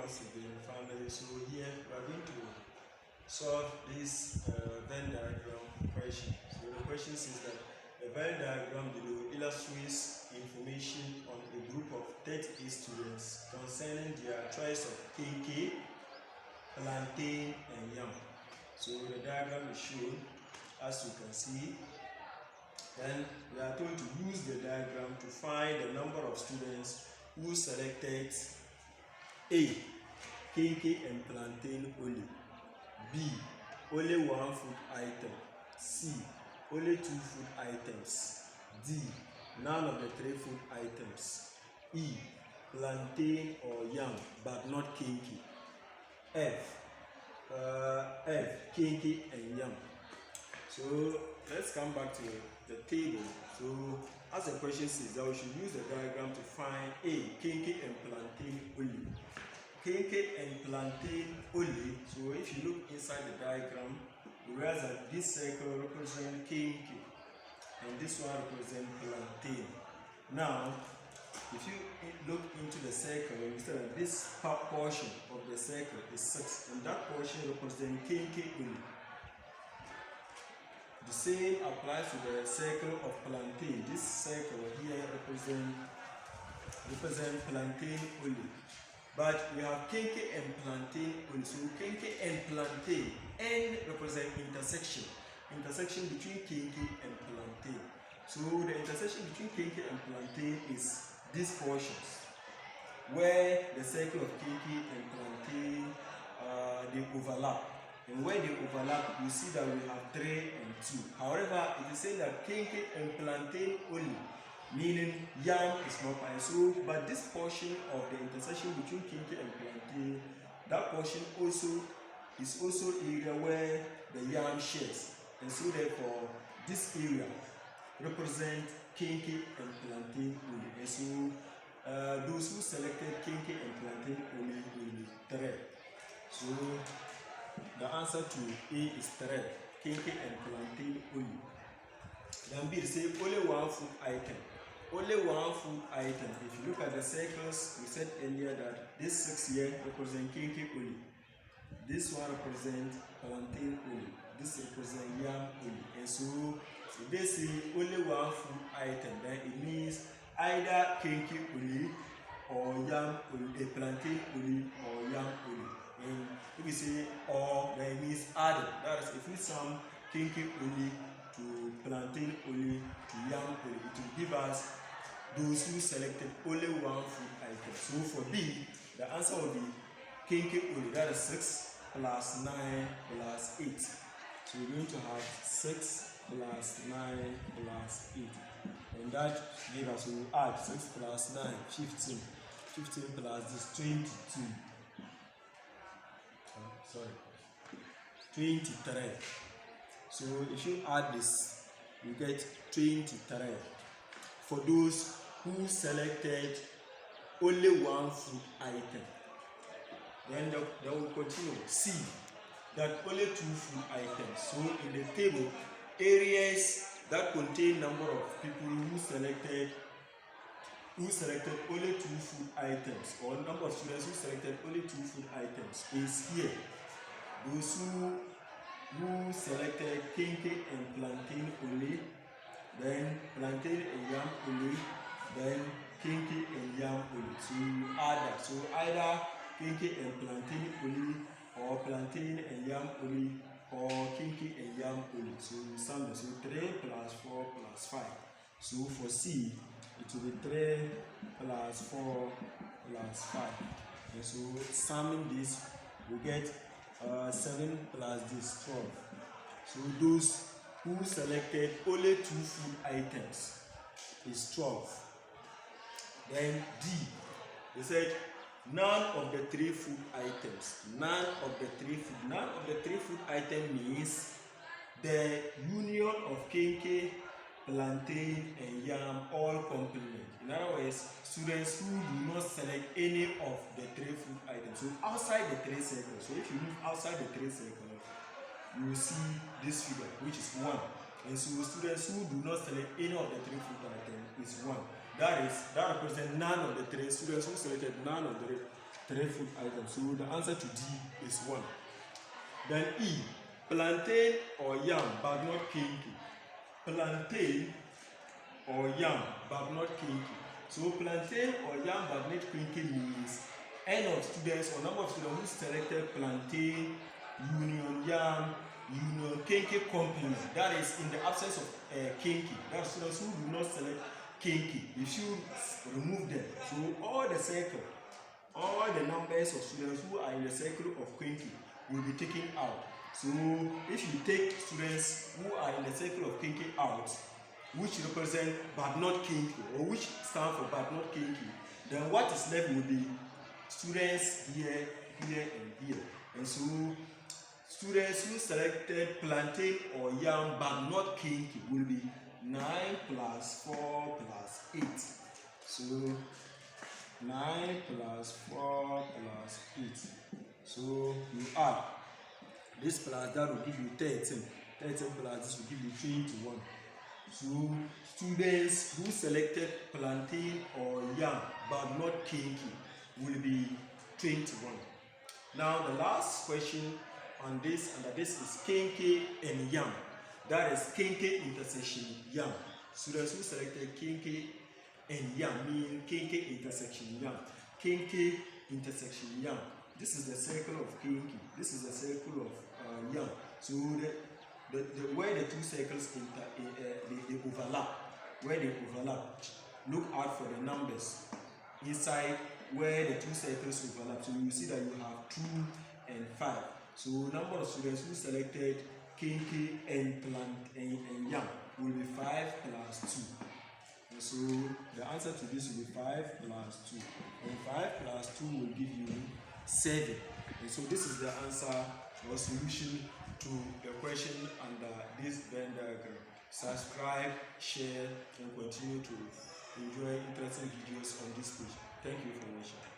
once again, family. So here we are going to solve this Venn diagram question. So the question says that the Venn diagram below illustrates information on a group of 38 students concerning their choice of KK, plantain, and yam. So the diagram is shown as you can see. Then we are told to use the diagram to find the number of students who selected A, KK and plantain only, B, only one food item, C, only 2 food items, D, none of the 3 food items, E, plantain or yam but not KK, F, KK and yam. So let's come back to the table. So as the question says, that we should use the diagram to find A, KK and plantain only. KK and plantain only. So if you look inside the diagram, you realize that this circle represents KK and this one represents plantain. Now, if you look into the circle, you see that this portion of the circle is 6 and that portion represents KK only. The same applies to the circle of plantain. This circle here represent plantain only. But we have KK and plantain only. So KK and plantain, N represent intersection. Intersection between KK and plantain. So the intersection between KK and plantain is these portions, where the circle of KK and plantain they overlap. And where they overlap, you see that we have 3 and 2. However, it is saying that KK and plantain only, meaning yam is not fine. So, but this portion of the intersection between KK and plantain, that portion is also area where the yam shares. And so therefore, this area represents KK and plantain only. And so, those who selected KK and plantain only will be 3. So, the answer to A is 3, KK and plantain only. Then B say only one food item. Only one food item. If you look at the circles, we said earlier that this 6 here represents KK only. This one represents plantain only. This represents yam only. And so if they say only one food item, then it means either KK only or yam only, plantain only or yam only. And if we say or, then it means added. That is, if we sum KK only to plantain only to yam only, it will give us those who selected only one food item. So for B, the answer will be KK only. That is 6 plus 9 plus 8. So we're going to have 6 plus 9 plus 8. And that gives us, we will add 6 plus 9, 15. 15 plus this, 22. 23. So if you add this, you get 23 for those who selected only one food item. Then they will continue. C, that only 2 food items. So in the table, areas that contain number of people who selected only 2 food items, or number of students who selected only 2 food items is here. Those who selected KK and plantain only, then plantain and yam only, then KK and yam only. So you add that. So either KK and plantain only, or plantain and yam only, or KK and yam only. So you sum this. So 3 plus 4 plus 5. So for C, it will be 3 plus 4 plus 5. And so summing this, we get 7 plus this, 12. So those who selected only 2 food items is 12. Then D, they said none of the 3 food items. None of the 3 food item means the union of KK, plantain and yam all complement. In other words, students who do not select any of the 3 food items. So outside the 3 circles, so if you move outside the 3 circles, you will see this figure, which is 1. And so students who do not select any of the 3 food items is 1. That represents none of the 3 students who selected none of the 3 food items. So the answer to D is 1. Then E, plantain or yam but not kinky. Plantain or yam but not kinky. So plantain or yam but not kinky means N of students or number of students who selected plantain, union yam, union kinky complement. That is in the absence of kinky. That is students who do not select kinky. You should remove them. So all the numbers of students who are in the circle of kinky will be taken out. So if you take students who are in the circle of kinky out, which represent but not kinky, or which stand for but not kinky, then what is left will be students here, here, and here. And so students who selected plantain or yam but not kinky will be 9 plus 4 plus 8. So 9 plus 4 plus 8. So you add this plus that will give you 13. 13 plus this will give you 21. So students who selected plantain or yam but not kinky will be 21. Now the last question on this, and this is kinky and yam. That is kinky intersection yam. Students who selected kinky and yam mean kinky intersection yam. Kinky intersection yam. This is the circle of kinky. This is the circle of yam. So where the two circles they overlap, where they overlap, look out for the numbers inside where the two circles overlap. So you see that you have 2 and 5. So number of students who selected kinky and yam will be 5 plus 2. And so the answer to this will be 5 plus 2. And 5 plus 2 will give you 7. And so this is the answer or solution to the question under this Venn diagram. Subscribe, share, and continue to enjoy interesting videos on this page. Thank you for watching.